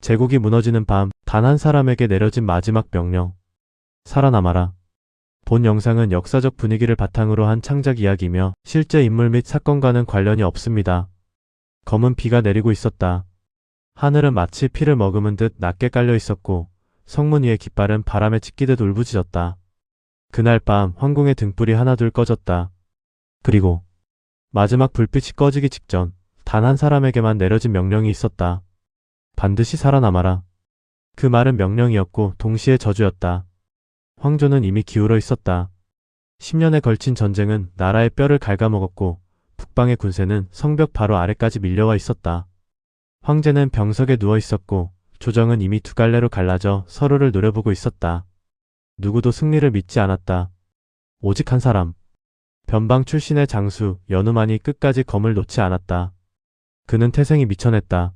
제국이 무너지는 밤, 단 한 사람에게 내려진 마지막 명령. 살아남아라. 본 영상은 역사적 분위기를 바탕으로 한 창작 이야기이며 실제 인물 및 사건과는 관련이 없습니다. 검은 비가 내리고 있었다. 하늘은 마치 피를 머금은 듯 낮게 깔려 있었고 성문 위의 깃발은 바람에 찢기듯 울부짖었다. 그날 밤 황궁의 등불이 하나둘 꺼졌다. 그리고 마지막 불빛이 꺼지기 직전 단 한 사람에게만 내려진 명령이 있었다. 반드시 살아남아라. 그 말은 명령이었고 동시에 저주였다. 황조는 이미 기울어 있었다. 10년에 걸친 전쟁은 나라의 뼈를 갉아먹었고 북방의 군세는 성벽 바로 아래까지 밀려와 있었다. 황제는 병석에 누워 있었고 조정은 이미 두 갈래로 갈라져 서로를 노려보고 있었다. 누구도 승리를 믿지 않았다. 오직 한 사람. 변방 출신의 장수 연우만이 끝까지 검을 놓지 않았다. 그는 태생이 미천했다.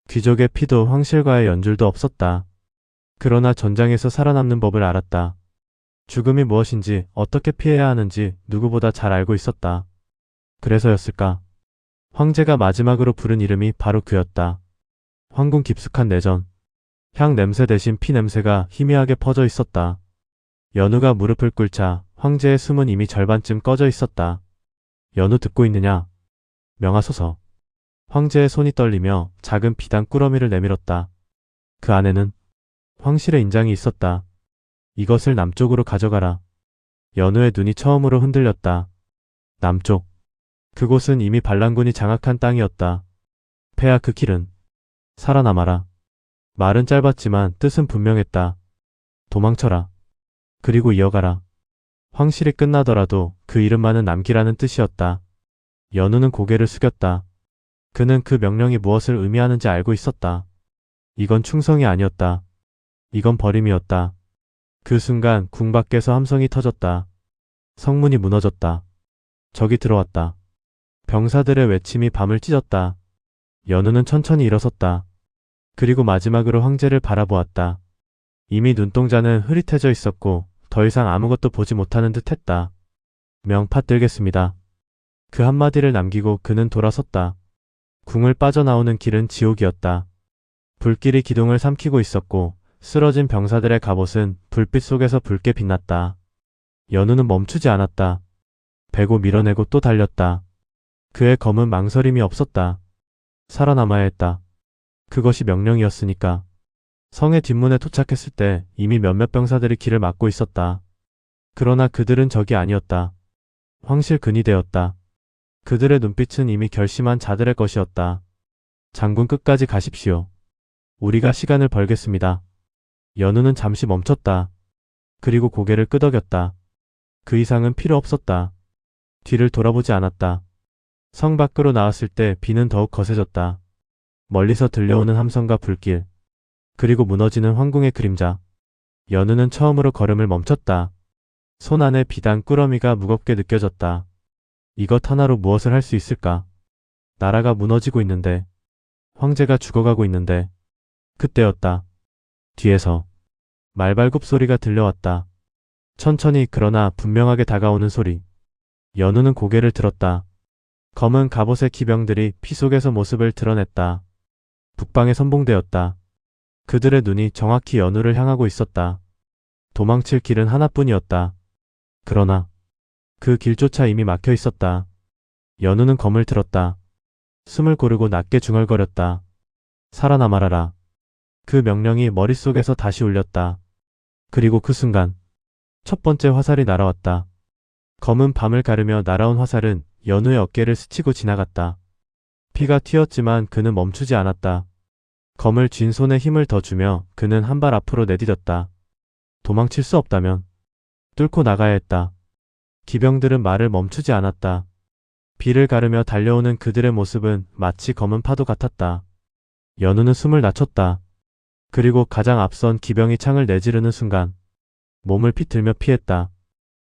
귀족의 피도 황실과의 연줄도 없었다. 그러나 전장에서 살아남는 법을 알았다. 죽음이 무엇인지 어떻게 피해야 하는지 누구보다 잘 알고 있었다. 그래서였을까? 황제가 마지막으로 부른 이름이 바로 그였다. 황궁 깊숙한 내전. 향 냄새 대신 피 냄새가 희미하게 퍼져 있었다. 연우가 무릎을 꿇자 황제의 숨은 이미 절반쯤 꺼져 있었다. 연우 듣고 있느냐? 명하소서. 황제의 손이 떨리며 작은 비단 꾸러미를 내밀었다. 그 안에는 황실의 인장이 있었다. 이것을 남쪽으로 가져가라. 연우의 눈이 처음으로 흔들렸다. 남쪽. 그곳은 이미 반란군이 장악한 땅이었다. 폐하 그 길은 살아남아라. 말은 짧았지만 뜻은 분명했다. 도망쳐라. 그리고 이어가라. 황실이 끝나더라도 그 이름만은 남기라는 뜻이었다. 연우는 고개를 숙였다. 그는 그 명령이 무엇을 의미하는지 알고 있었다. 이건 충성이 아니었다. 이건 버림이었다. 그 순간 궁 밖에서 함성이 터졌다. 성문이 무너졌다. 적이 들어왔다. 병사들의 외침이 밤을 찢었다. 연우는 천천히 일어섰다. 그리고 마지막으로 황제를 바라보았다. 이미 눈동자는 흐릿해져 있었고 더 이상 아무것도 보지 못하는 듯 했다. 명파 들겠습니다. 그 한마디를 남기고 그는 돌아섰다. 궁을 빠져나오는 길은 지옥이었다. 불길이 기둥을 삼키고 있었고 쓰러진 병사들의 갑옷은 불빛 속에서 붉게 빛났다. 연우는 멈추지 않았다. 베고 밀어내고 또 달렸다. 그의 검은 망설임이 없었다. 살아남아야 했다. 그것이 명령이었으니까. 성의 뒷문에 도착했을 때 이미 몇몇 병사들이 길을 막고 있었다. 그러나 그들은 적이 아니었다. 황실 근위대였다. 그들의 눈빛은 이미 결심한 자들의 것이었다. 장군 끝까지 가십시오. 우리가 시간을 벌겠습니다. 연우는 잠시 멈췄다. 그리고 고개를 끄덕였다. 그 이상은 필요 없었다. 뒤를 돌아보지 않았다. 성 밖으로 나왔을 때 비는 더욱 거세졌다. 멀리서 들려오는 함성과 불길, 그리고 무너지는 황궁의 그림자. 연우는 처음으로 걸음을 멈췄다. 손 안에 비단 꾸러미가 무겁게 느껴졌다. 이것 하나로 무엇을 할 수 있을까? 나라가 무너지고 있는데, 황제가 죽어가고 있는데. 그때였다. 뒤에서 말발굽 소리가 들려왔다. 천천히 그러나 분명하게 다가오는 소리. 연우는 고개를 들었다. 검은 갑옷의 기병들이 피 속에서 모습을 드러냈다. 북방의 선봉대였다. 그들의 눈이 정확히 연우를 향하고 있었다. 도망칠 길은 하나뿐이었다. 그러나 그 길조차 이미 막혀 있었다. 연우는 검을 들었다. 숨을 고르고 낮게 중얼거렸다. 살아남아라. 그 명령이 머릿속에서 다시 울렸다. 그리고 그 순간 첫 번째 화살이 날아왔다. 검은 밤을 가르며 날아온 화살은 연우의 어깨를 스치고 지나갔다. 피가 튀었지만 그는 멈추지 않았다. 검을 쥔 손에 힘을 더 주며 그는 한 발 앞으로 내디뎠다. 도망칠 수 없다면 뚫고 나가야 했다. 기병들은 말을 멈추지 않았다. 비를 가르며 달려오는 그들의 모습은 마치 검은 파도 같았다. 연우는 숨을 낮췄다. 그리고 가장 앞선 기병이 창을 내지르는 순간 몸을 비틀며 피했다.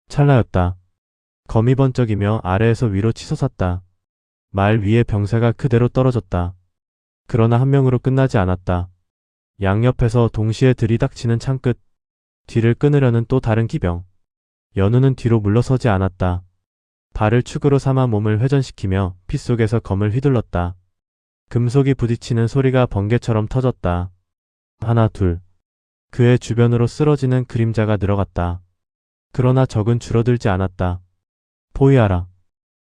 찰나였다. 검이 번쩍이며 아래에서 위로 치솟았다. 말 위에 병사가 그대로 떨어졌다. 그러나 한 명으로 끝나지 않았다. 양옆에서 동시에 들이닥치는 창끝. 뒤를 끊으려는 또 다른 기병. 연우는 뒤로 물러서지 않았다. 발을 축으로 삼아 몸을 회전시키며 피 속에서 검을 휘둘렀다. 금속이 부딪히는 소리가 번개처럼 터졌다. 하나, 둘. 그의 주변으로 쓰러지는 그림자가 늘어갔다. 그러나 적은 줄어들지 않았다. 포위하라.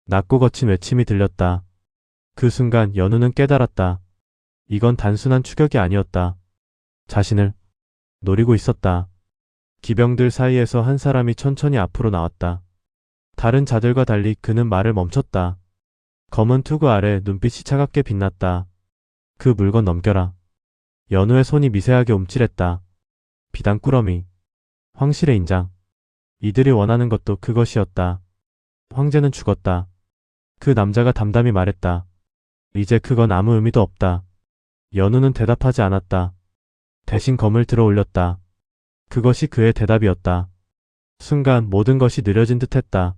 낮고 거친 외침이 들렸다. 그 순간 연우는 깨달았다. 이건 단순한 추격이 아니었다. 자신을 노리고 있었다. 기병들 사이에서 한 사람이 천천히 앞으로 나왔다. 다른 자들과 달리 그는 말을 멈췄다. 검은 투구 아래 눈빛이 차갑게 빛났다. 그 물건 넘겨라. 연우의 손이 미세하게 움찔했다. 비단 꾸러미. 황실의 인장. 이들이 원하는 것도 그것이었다. 황제는 죽었다. 그 남자가 담담히 말했다. 이제 그건 아무 의미도 없다. 연우는 대답하지 않았다. 대신 검을 들어 올렸다. 그것이 그의 대답이었다. 순간 모든 것이 느려진 듯했다.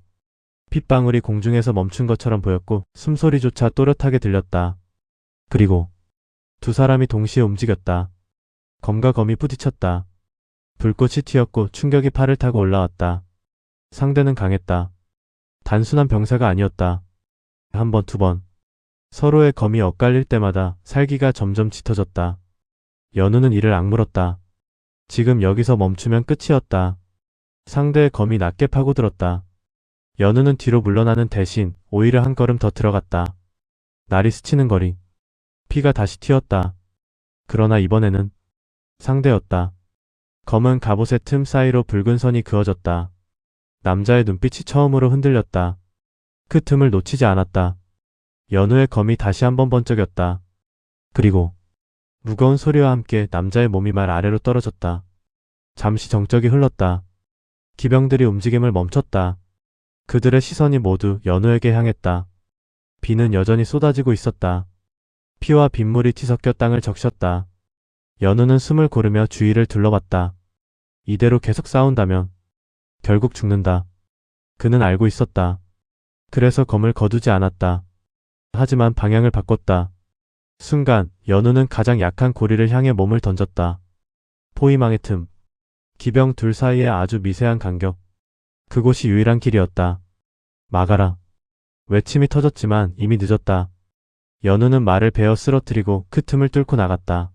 핏방울이 공중에서 멈춘 것처럼 보였고 숨소리조차 또렷하게 들렸다. 그리고 두 사람이 동시에 움직였다. 검과 검이 부딪혔다. 불꽃이 튀었고 충격이 팔을 타고 올라왔다. 상대는 강했다. 단순한 병사가 아니었다. 한 번, 두 번. 서로의 검이 엇갈릴 때마다 살기가 점점 짙어졌다. 연우는 이를 악물었다. 지금 여기서 멈추면 끝이었다. 상대의 검이 낮게 파고들었다. 연우는 뒤로 물러나는 대신 오히려 한 걸음 더 들어갔다. 날이 스치는 거리. 피가 다시 튀었다. 그러나 이번에는 상대였다. 검은 갑옷의 틈 사이로 붉은 선이 그어졌다. 남자의 눈빛이 처음으로 흔들렸다. 그 틈을 놓치지 않았다. 연우의 검이 다시 한번 번쩍였다. 그리고 무거운 소리와 함께 남자의 몸이 말 아래로 떨어졌다. 잠시 정적이 흘렀다. 기병들이 움직임을 멈췄다. 그들의 시선이 모두 연우에게 향했다. 비는 여전히 쏟아지고 있었다. 피와 빗물이 뒤섞여 땅을 적셨다. 연우는 숨을 고르며 주위를 둘러봤다. 이대로 계속 싸운다면 결국 죽는다. 그는 알고 있었다. 그래서 검을 거두지 않았다. 하지만 방향을 바꿨다. 순간 연우는 가장 약한 고리를 향해 몸을 던졌다. 포위망의 틈. 기병 둘 사이의 아주 미세한 간격. 그곳이 유일한 길이었다. 막아라. 외침이 터졌지만 이미 늦었다. 연우는 말을 베어 쓰러뜨리고 그 틈을 뚫고 나갔다.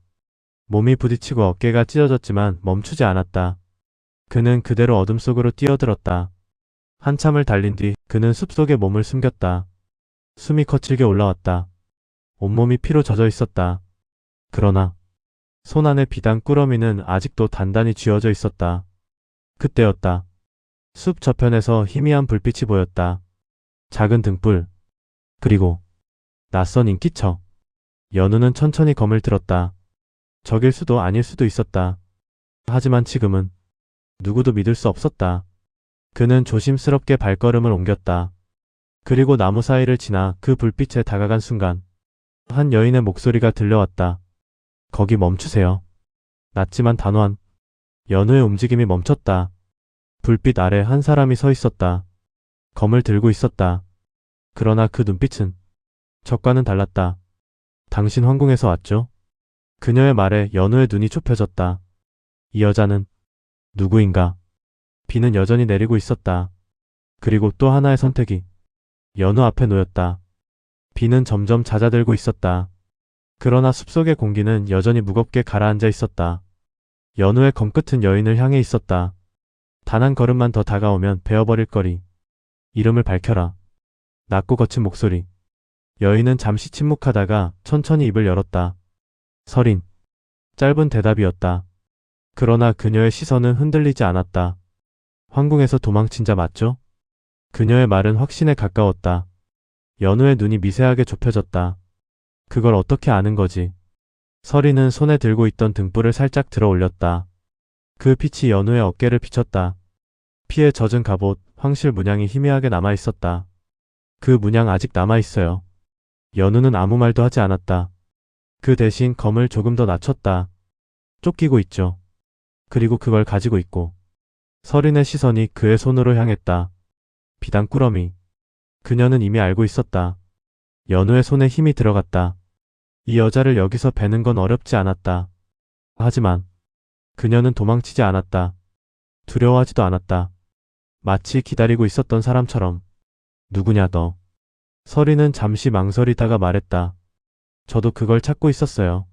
몸이 부딪히고 어깨가 찢어졌지만 멈추지 않았다. 그는 그대로 어둠 속으로 뛰어들었다. 한참을 달린 뒤 그는 숲속에 몸을 숨겼다. 숨이 거칠게 올라왔다. 온몸이 피로 젖어 있었다. 그러나 손 안의 비단 꾸러미는 아직도 단단히 쥐어져 있었다. 그때였다. 숲 저편에서 희미한 불빛이 보였다. 작은 등불. 그리고 낯선 인기척. 연우는 천천히 검을 들었다. 적일 수도 아닐 수도 있었다. 하지만 지금은 누구도 믿을 수 없었다. 그는 조심스럽게 발걸음을 옮겼다. 그리고 나무 사이를 지나 그 불빛에 다가간 순간 한 여인의 목소리가 들려왔다. 거기 멈추세요. 낮지만 단호한. 연우의 움직임이 멈췄다. 불빛 아래 한 사람이 서 있었다. 검을 들고 있었다. 그러나 그 눈빛은 적과는 달랐다. 당신 황궁에서 왔죠? 그녀의 말에 연우의 눈이 좁혀졌다. 이 여자는 누구인가? 비는 여전히 내리고 있었다. 그리고 또 하나의 선택이 연우 앞에 놓였다. 비는 점점 잦아들고 있었다. 그러나 숲속의 공기는 여전히 무겁게 가라앉아 있었다. 연우의 검끝은 여인을 향해 있었다. 단 한 걸음만 더 다가오면 베어버릴 거리. 이름을 밝혀라. 낮고 거친 목소리. 여인은 잠시 침묵하다가 천천히 입을 열었다. 설인. 짧은 대답이었다. 그러나 그녀의 시선은 흔들리지 않았다. 황궁에서 도망친 자 맞죠? 그녀의 말은 확신에 가까웠다. 연우의 눈이 미세하게 좁혀졌다. 그걸 어떻게 아는 거지? 설인은 손에 들고 있던 등불을 살짝 들어 올렸다. 그 빛이 연우의 어깨를 비쳤다. 피에 젖은 갑옷, 황실 문양이 희미하게 남아있었다. 그 문양 아직 남아있어요. 연우는 아무 말도 하지 않았다. 그 대신 검을 조금 더 낮췄다. 쫓기고 있죠. 그리고 그걸 가지고 있고. 설인의 시선이 그의 손으로 향했다. 비단 꾸러미. 그녀는 이미 알고 있었다. 연우의 손에 힘이 들어갔다. 이 여자를 여기서 베는 건 어렵지 않았다. 하지만 그녀는 도망치지 않았다. 두려워하지도 않았다. 마치 기다리고 있었던 사람처럼. 누구냐 너? 설인은 잠시 망설이다가 말했다. 저도 그걸 찾고 있었어요.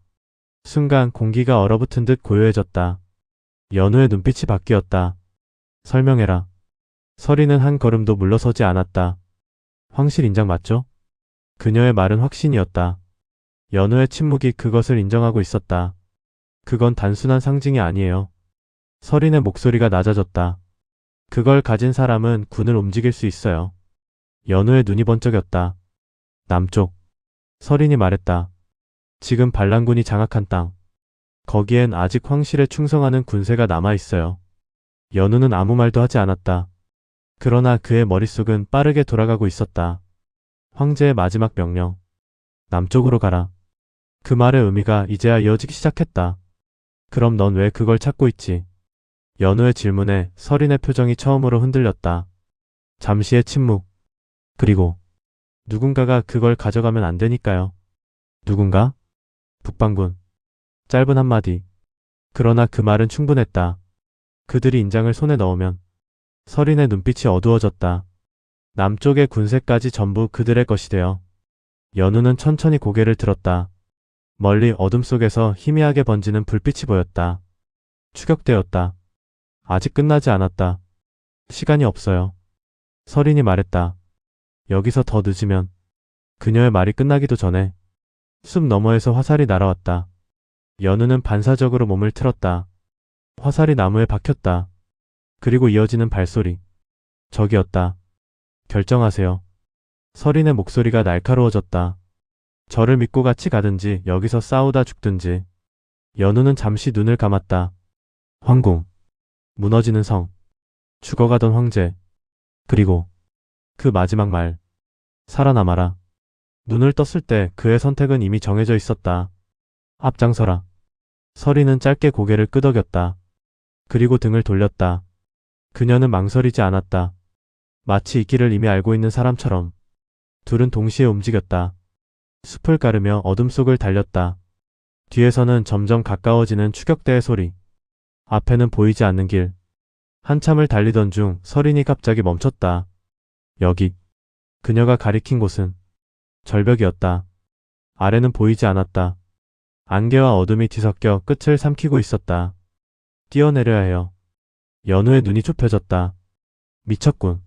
순간 공기가 얼어붙은 듯 고요해졌다. 연우의 눈빛이 바뀌었다. 설명해라. 서리는 한 걸음도 물러서지 않았다. 황실 인장 맞죠? 그녀의 말은 확신이었다. 연우의 침묵이 그것을 인정하고 있었다. 그건 단순한 상징이 아니에요. 서린의 목소리가 낮아졌다. 그걸 가진 사람은 군을 움직일 수 있어요. 연우의 눈이 번쩍였다. 남쪽. 서린이 말했다. 지금 반란군이 장악한 땅. 거기엔 아직 황실에 충성하는 군세가 남아있어요. 연우는 아무 말도 하지 않았다. 그러나 그의 머릿속은 빠르게 돌아가고 있었다. 황제의 마지막 명령. 남쪽으로 가라. 그 말의 의미가 이제야 이어지기 시작했다. 그럼 넌 왜 그걸 찾고 있지? 연우의 질문에 서린의 표정이 처음으로 흔들렸다. 잠시의 침묵. 그리고 누군가가 그걸 가져가면 안 되니까요. 누군가? 북방군. 짧은 한마디. 그러나 그 말은 충분했다. 그들이 인장을 손에 넣으면 서린의 눈빛이 어두워졌다. 남쪽의 군세까지 전부 그들의 것이 되어. 연우는 천천히 고개를 들었다. 멀리 어둠 속에서 희미하게 번지는 불빛이 보였다. 추격되었다. 아직 끝나지 않았다. 시간이 없어요. 서린이 말했다. 여기서 더 늦으면. 그녀의 말이 끝나기도 전에 숲 너머에서 화살이 날아왔다. 연우는 반사적으로 몸을 틀었다. 화살이 나무에 박혔다. 그리고 이어지는 발소리. 적이었다. 결정하세요. 서린의 목소리가 날카로워졌다. 저를 믿고 같이 가든지 여기서 싸우다 죽든지. 연우는 잠시 눈을 감았다. 황궁. 무너지는 성. 죽어가던 황제. 그리고 그 마지막 말. 살아남아라. 눈을 떴을 때 그의 선택은 이미 정해져 있었다. 앞장서라. 서린은 짧게 고개를 끄덕였다. 그리고 등을 돌렸다. 그녀는 망설이지 않았다. 마치 이 길을 이미 알고 있는 사람처럼. 둘은 동시에 움직였다. 숲을 가르며 어둠 속을 달렸다. 뒤에서는 점점 가까워지는 추격대의 소리. 앞에는 보이지 않는 길. 한참을 달리던 중 서린이 갑자기 멈췄다. 여기. 그녀가 가리킨 곳은 절벽이었다. 아래는 보이지 않았다. 안개와 어둠이 뒤섞여 끝을 삼키고 있었다. 뛰어내려야 해요. 연우의 눈이 좁혀졌다. 미쳤군.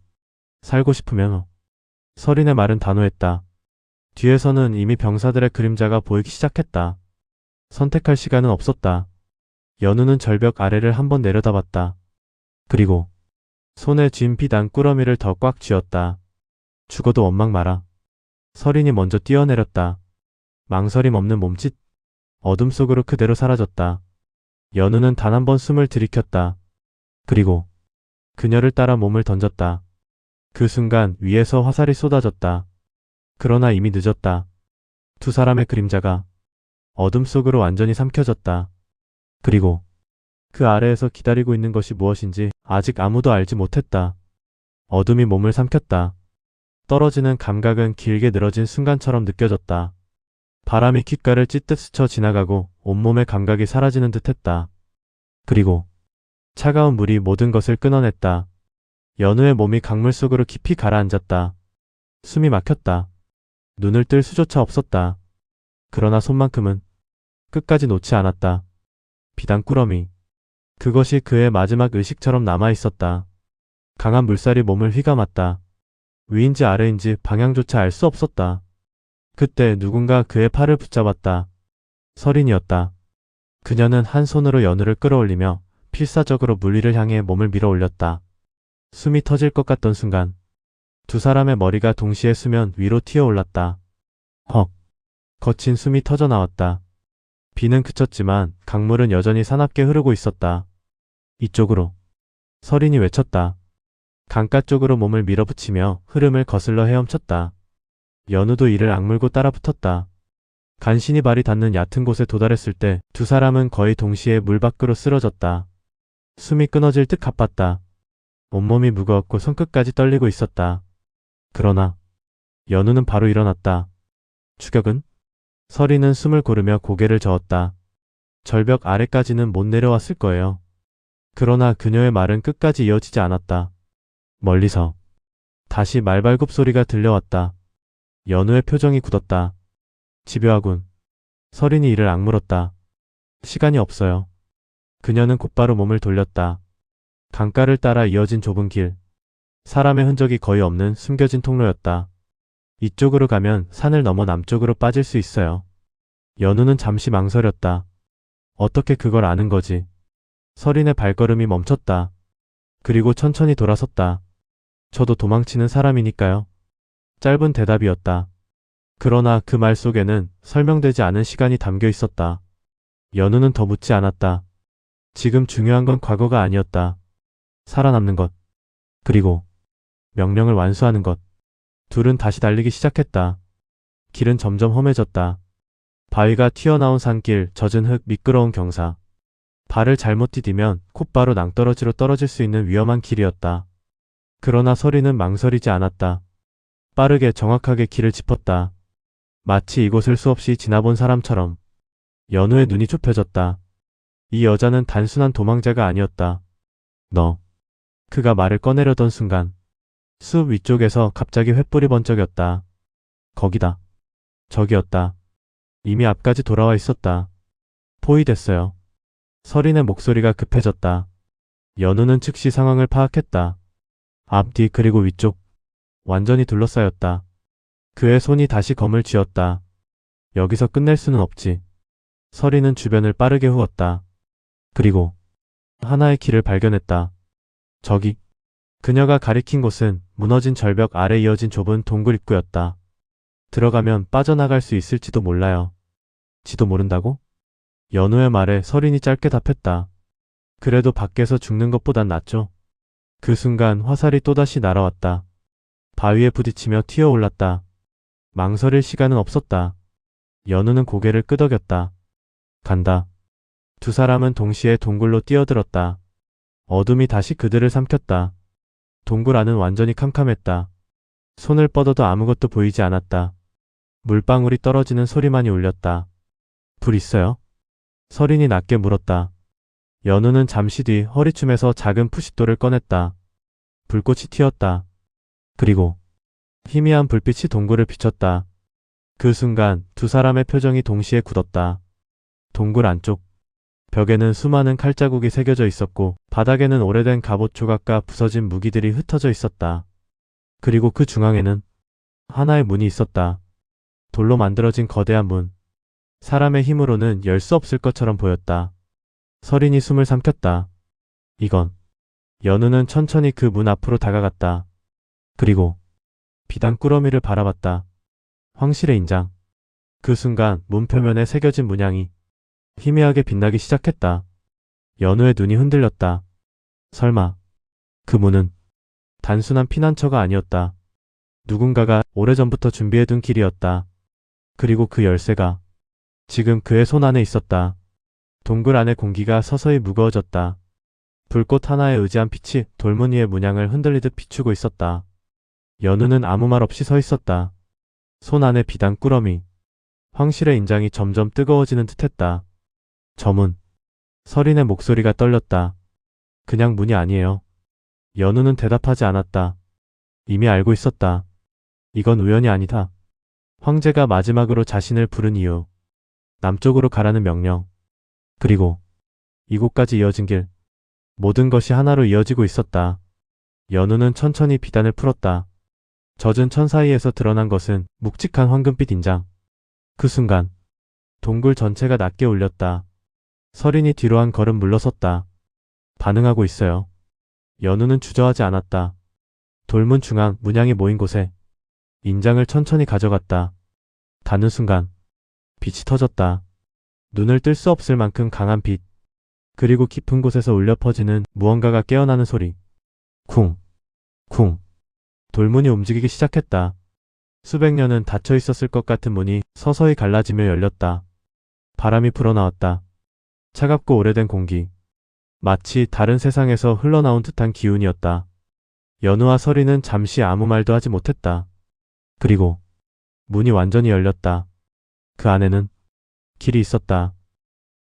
살고 싶으면. 서린의 말은 단호했다. 뒤에서는 이미 병사들의 그림자가 보이기 시작했다. 선택할 시간은 없었다. 연우는 절벽 아래를 한번 내려다봤다. 그리고 손에 쥔 비단 꾸러미를 더 꽉 쥐었다. 죽어도 원망 마라. 서린이 먼저 뛰어내렸다. 망설임 없는 몸짓. 어둠 속으로 그대로 사라졌다. 연우는 단 한 번 숨을 들이켰다. 그리고 그녀를 따라 몸을 던졌다. 그 순간 위에서 화살이 쏟아졌다. 그러나 이미 늦었다. 두 사람의 그림자가 어둠 속으로 완전히 삼켜졌다. 그리고 그 아래에서 기다리고 있는 것이 무엇인지 아직 아무도 알지 못했다. 어둠이 몸을 삼켰다. 떨어지는 감각은 길게 늘어진 순간처럼 느껴졌다. 바람이 귓가를 찢듯 스쳐 지나가고 온몸의 감각이 사라지는 듯 했다. 그리고 차가운 물이 모든 것을 끊어냈다. 연우의 몸이 강물 속으로 깊이 가라앉았다. 숨이 막혔다. 눈을 뜰 수조차 없었다. 그러나 손만큼은 끝까지 놓지 않았다. 비단 꾸러미. 그것이 그의 마지막 의식처럼 남아있었다. 강한 물살이 몸을 휘감았다. 위인지 아래인지 방향조차 알 수 없었다. 그때 누군가 그의 팔을 붙잡았다. 서린이었다. 그녀는 한 손으로 연우를 끌어올리며 필사적으로 물리를 향해 몸을 밀어 올렸다. 숨이 터질 것 같던 순간 두 사람의 머리가 동시에 수면 위로 튀어올랐다. 헉. 거친 숨이 터져 나왔다. 비는 그쳤지만 강물은 여전히 사납게 흐르고 있었다. 이쪽으로. 서린이 외쳤다. 강가 쪽으로 몸을 밀어붙이며 흐름을 거슬러 헤엄쳤다. 연우도 이를 악물고 따라붙었다. 간신히 발이 닿는 얕은 곳에 도달했을 때 두 사람은 거의 동시에 물 밖으로 쓰러졌다. 숨이 끊어질 듯 가빴다. 온몸이 무거웠고 손끝까지 떨리고 있었다. 그러나 연우는 바로 일어났다. 추격은? 서린은 숨을 고르며 고개를 저었다. 절벽 아래까지는 못 내려왔을 거예요. 그러나 그녀의 말은 끝까지 이어지지 않았다. 멀리서 다시 말발굽 소리가 들려왔다. 연우의 표정이 굳었다. 집요하군. 서린이 이를 악물었다. 시간이 없어요. 그녀는 곧바로 몸을 돌렸다. 강가를 따라 이어진 좁은 길. 사람의 흔적이 거의 없는 숨겨진 통로였다. 이쪽으로 가면 산을 넘어 남쪽으로 빠질 수 있어요. 연우는 잠시 망설였다. 어떻게 그걸 아는 거지? 서린의 발걸음이 멈췄다. 그리고 천천히 돌아섰다. 저도 도망치는 사람이니까요. 짧은 대답이었다. 그러나 그 말 속에는 설명되지 않은 시간이 담겨 있었다. 연우는 더 묻지 않았다. 지금 중요한 건 과거가 아니었다. 살아남는 것. 그리고 명령을 완수하는 것. 둘은 다시 달리기 시작했다. 길은 점점 험해졌다. 바위가 튀어나온 산길, 젖은 흙, 미끄러운 경사. 발을 잘못 디디면 곧바로 낭떠러지로 떨어질 수 있는 위험한 길이었다. 그러나 서린은 망설이지 않았다. 빠르게 정확하게 길을 짚었다. 마치 이곳을 수없이 지나본 사람처럼. 연우의 눈이 좁혀졌다. 이 여자는 단순한 도망자가 아니었다. 너. 그가 말을 꺼내려던 순간 숲 위쪽에서 갑자기 횃불이 번쩍였다. 거기다. 저기였다. 이미 앞까지 돌아와 있었다. 포위됐어요. 서린의 목소리가 급해졌다. 연우는 즉시 상황을 파악했다. 앞뒤 그리고 위쪽. 완전히 둘러싸였다. 그의 손이 다시 검을 쥐었다. 여기서 끝낼 수는 없지. 서린은 주변을 빠르게 후었다. 그리고 하나의 길을 발견했다. 저기. 그녀가 가리킨 곳은 무너진 절벽 아래 이어진 좁은 동굴 입구였다. 들어가면 빠져나갈 수 있을지도 몰라요. 지도 모른다고? 연우의 말에 서린이 짧게 답했다. 그래도 밖에서 죽는 것보단 낫죠. 그 순간 화살이 또다시 날아왔다. 바위에 부딪히며 튀어올랐다. 망설일 시간은 없었다. 연우는 고개를 끄덕였다. 간다. 두 사람은 동시에 동굴로 뛰어들었다. 어둠이 다시 그들을 삼켰다. 동굴 안은 완전히 캄캄했다. 손을 뻗어도 아무것도 보이지 않았다. 물방울이 떨어지는 소리만이 울렸다. 불 있어요? 서린이 낮게 물었다. 연우는 잠시 뒤 허리춤에서 작은 푸싯돌을 꺼냈다. 불꽃이 튀었다. 그리고 희미한 불빛이 동굴을 비췄다. 그 순간 두 사람의 표정이 동시에 굳었다. 동굴 안쪽. 벽에는 수많은 칼자국이 새겨져 있었고 바닥에는 오래된 갑옷 조각과 부서진 무기들이 흩어져 있었다. 그리고 그 중앙에는 하나의 문이 있었다. 돌로 만들어진 거대한 문. 사람의 힘으로는 열 수 없을 것처럼 보였다. 서린이 숨을 삼켰다. 이건. 연우는 천천히 그 문 앞으로 다가갔다. 그리고 비단 꾸러미를 바라봤다. 황실의 인장. 그 순간 문 표면에 새겨진 문양이 희미하게 빛나기 시작했다. 연우의 눈이 흔들렸다. 설마 그 문은 단순한 피난처가 아니었다. 누군가가 오래전부터 준비해둔 길이었다. 그리고 그 열쇠가 지금 그의 손 안에 있었다. 동굴 안의 공기가 서서히 무거워졌다. 불꽃 하나에 의지한 빛이 돌문 위의 문양을 흔들리듯 비추고 있었다. 연우는 아무 말 없이 서 있었다. 손 안에 비단 꾸러미. 황실의 인장이 점점 뜨거워지는 듯했다. 저 문. 서린의 목소리가 떨렸다. 그냥 문이 아니에요. 연우는 대답하지 않았다. 이미 알고 있었다. 이건 우연이 아니다. 황제가 마지막으로 자신을 부른 이유. 남쪽으로 가라는 명령. 그리고 이곳까지 이어진 길. 모든 것이 하나로 이어지고 있었다. 연우는 천천히 비단을 풀었다. 젖은 천 사이에서 드러난 것은 묵직한 황금빛 인장. 그 순간 동굴 전체가 낮게 울렸다. 서린이 뒤로 한 걸음 물러섰다. 반응하고 있어요. 연우는 주저하지 않았다. 돌문 중앙 문양이 모인 곳에 인장을 천천히 가져갔다. 닿는 순간 빛이 터졌다. 눈을 뜰 수 없을 만큼 강한 빛. 그리고 깊은 곳에서 울려 퍼지는 무언가가 깨어나는 소리. 쿵, 쿵. 돌문이 움직이기 시작했다. 수백 년은 닫혀 있었을 것 같은 문이 서서히 갈라지며 열렸다. 바람이 불어나왔다. 차갑고 오래된 공기. 마치 다른 세상에서 흘러나온 듯한 기운이었다. 연우와 서린은 잠시 아무 말도 하지 못했다. 그리고 문이 완전히 열렸다. 그 안에는 길이 있었다.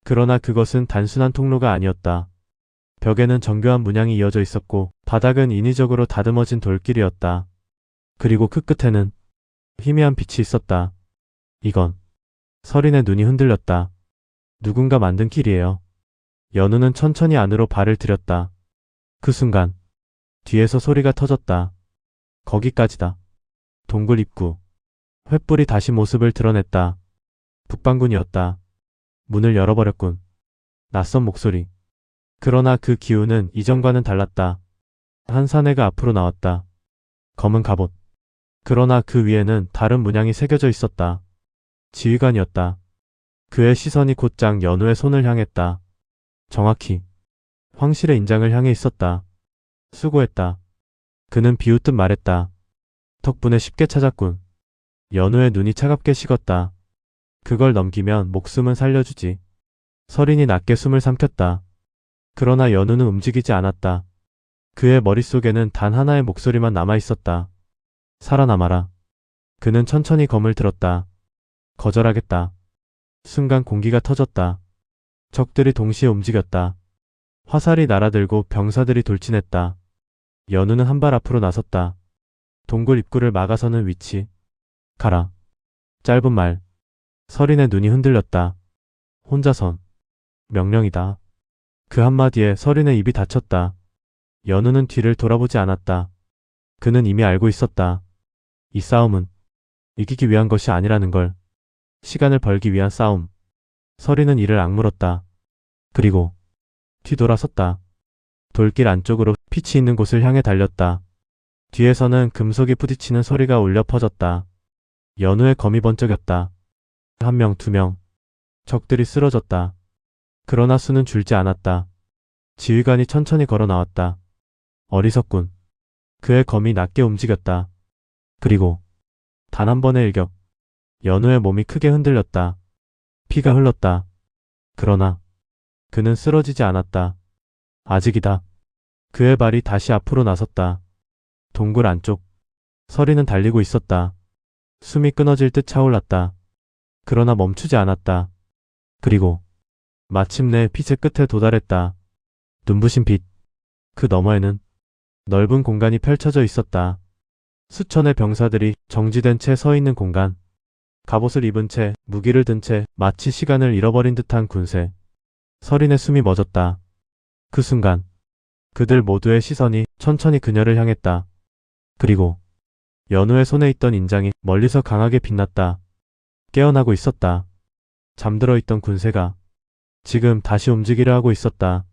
그러나 그것은 단순한 통로가 아니었다. 벽에는 정교한 문양이 이어져 있었고 바닥은 인위적으로 다듬어진 돌길이었다. 그리고 그 끝에는 희미한 빛이 있었다. 이건. 서린의 눈이 흔들렸다. 누군가 만든 길이에요. 연우는 천천히 안으로 발을 들였다. 그 순간 뒤에서 소리가 터졌다. 거기까지다. 동굴 입구. 횃불이 다시 모습을 드러냈다. 북방군이었다. 문을 열어버렸군. 낯선 목소리. 그러나 그 기운은 이전과는 달랐다. 한 사내가 앞으로 나왔다. 검은 갑옷. 그러나 그 위에는 다른 문양이 새겨져 있었다. 지휘관이었다. 그의 시선이 곧장 연우의 손을 향했다. 정확히 황실의 인장을 향해 있었다. 수고했다. 그는 비웃듯 말했다. 덕분에 쉽게 찾았군. 연우의 눈이 차갑게 식었다. 그걸 넘기면 목숨은 살려주지. 서린이 낮게 숨을 삼켰다. 그러나 연우는 움직이지 않았다. 그의 머릿속에는 단 하나의 목소리만 남아있었다. 살아남아라. 그는 천천히 검을 들었다. 거절하겠다. 순간 공기가 터졌다. 적들이 동시에 움직였다. 화살이 날아들고 병사들이 돌진했다. 연우는 한 발 앞으로 나섰다. 동굴 입구를 막아서는 위치. 가라. 짧은 말. 서린의 눈이 흔들렸다. 혼자선. 명령이다. 그 한마디에 서린의 입이 닫혔다. 연우는 뒤를 돌아보지 않았다. 그는 이미 알고 있었다. 이 싸움은 이기기 위한 것이 아니라는 걸. 시간을 벌기 위한 싸움. 서린은 이를 악물었다. 그리고 뒤돌아섰다. 돌길 안쪽으로 빛이 있는 곳을 향해 달렸다. 뒤에서는 금속이 부딪히는 소리가 울려 퍼졌다. 연우의 검이 번쩍였다. 한 명, 두 명. 적들이 쓰러졌다. 그러나 수는 줄지 않았다. 지휘관이 천천히 걸어 나왔다. 어리석군. 그의 검이 낮게 움직였다. 그리고 단 한 번의 일격. 연우의 몸이 크게 흔들렸다. 피가 흘렀다. 그러나 그는 쓰러지지 않았다. 아직이다. 그의 발이 다시 앞으로 나섰다. 동굴 안쪽. 서린은 달리고 있었다. 숨이 끊어질 듯 차올랐다. 그러나 멈추지 않았다. 그리고 마침내 빛의 끝에 도달했다. 눈부신 빛. 그 너머에는 넓은 공간이 펼쳐져 있었다. 수천의 병사들이 정지된 채 서 있는 공간. 갑옷을 입은 채, 무기를 든 채 마치 시간을 잃어버린 듯한 군세. 서린의 숨이 멎었다. 그 순간 그들 모두의 시선이 천천히 그녀를 향했다. 그리고 연우의 손에 있던 인장이 멀리서 강하게 빛났다. 깨어나고 있었다. 잠들어 있던 군세가 지금 다시 움직이려 하고 있었다.